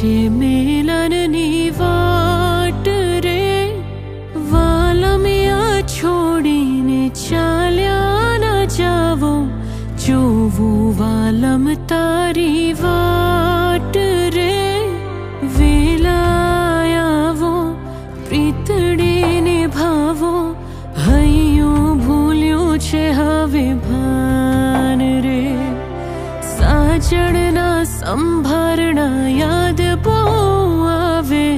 છે મેલનની વાટ રે, વાલમિયા છોડીને ચાલ્યા ન જાવો, જોવું વાલમ તારી વાટ રે. વેલાયાવો પ્રીતડીને ભાવો, હૈયું ભૂલ્યું છે હવે ભાન રે. સાજણના સંભારણા યાદ બહુ આવે,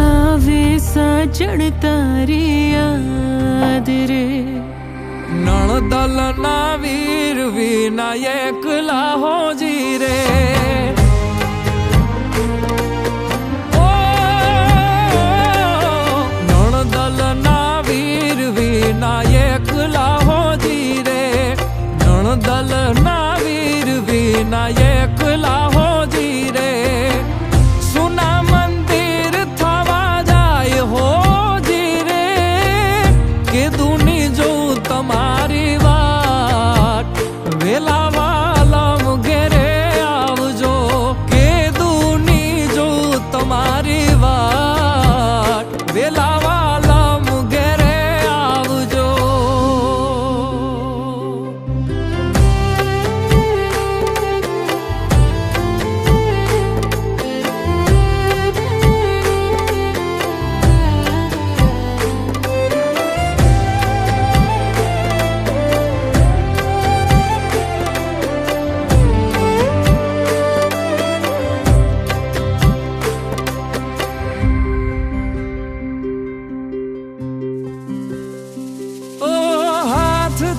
આવે સાજણ તારી યાદ રે. નણદલના વીર વિનાયક લાહોજી રે. નણદલના વીર વિનાયક લાહોજી રે. નણદલના વીર વિનાયક લાહોજી રે. સુના મંદિર થવા જાય હોજી રે. કે દુની જો તમારી વાત, વેલા વાલમ ઘેરે આવજો. કે દુની જો તમારી વાત, વેલા વાલમ ઘેરે આવજો.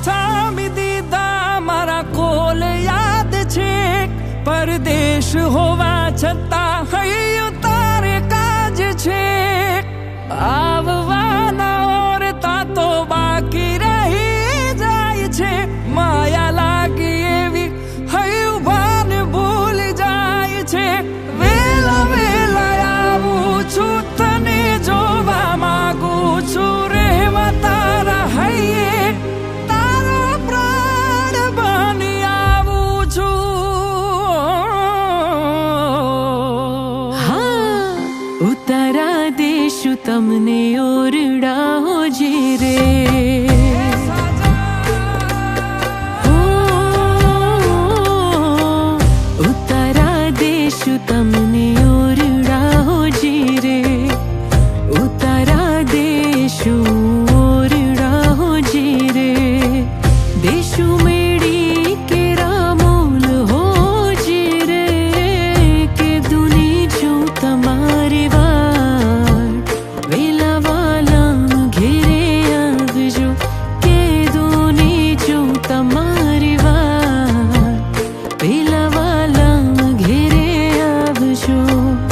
થામી દીધા મારા કોલ યાદ છે, પરદેશ હોવા છતાં હૈયું તારે કાજ છે. આવવાના ઓરતા તો બાકી રહી જાય છે, માયા લાગી એવી હૈયું ભાન ભૂલી જાય છે. વેલા વેલા આવું છું, તને જોવા માંગુ છું, રહેવા તારા હૈયે ઉતારા દેશું તમને ઓરડા હોજી રે. ઉતારા દેશું તમને ઓરડા હોજી રે. ઉતારા દેશું ઓરડા હોજી રે. દેશું મેળી કે રામોલ હોજી રે. કે દુની જો તમારી વાત, વેલા વાલમ ઘેરે આવજો. કે દુની જો તમારી વાત, વેલા વાલમ ઘેરે આવજો.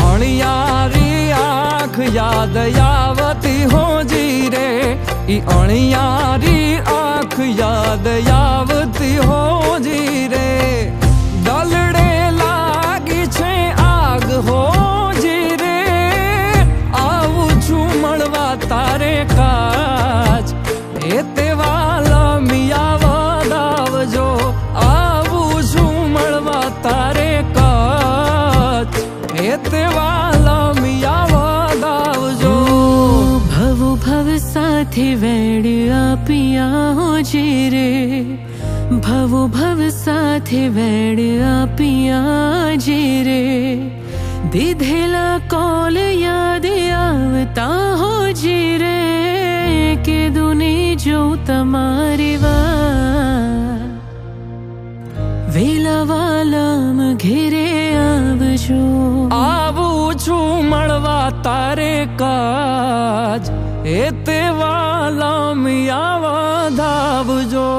અણિયારી આંખ યાદ આવતી હોજી રે. ઈ અણિયારી આંખ યાદ આવતી હોજી રે. દલડે લાગી છે આગ હોજી રે. આવું છું મળવા તારે કાજ, એ તે વાલમિયા વધાવજો. આવું છું મળવા તારે કાજ, એ તે વાલમિયા વધાવજો. ભવો ભવ સાથે વેડ આપિયા હોજી રે. ભવો ભવ સાથે વેડ આપિયા જી રે. દીધેલા કોલ યાદ આવતા હોજી રે. કે દુની જો તમારી વાત, વેલા વાલમ ઘેરે આવજો. આવું છું મળવા તારે કાજ, એ તે વાલમિયા વધાવજો.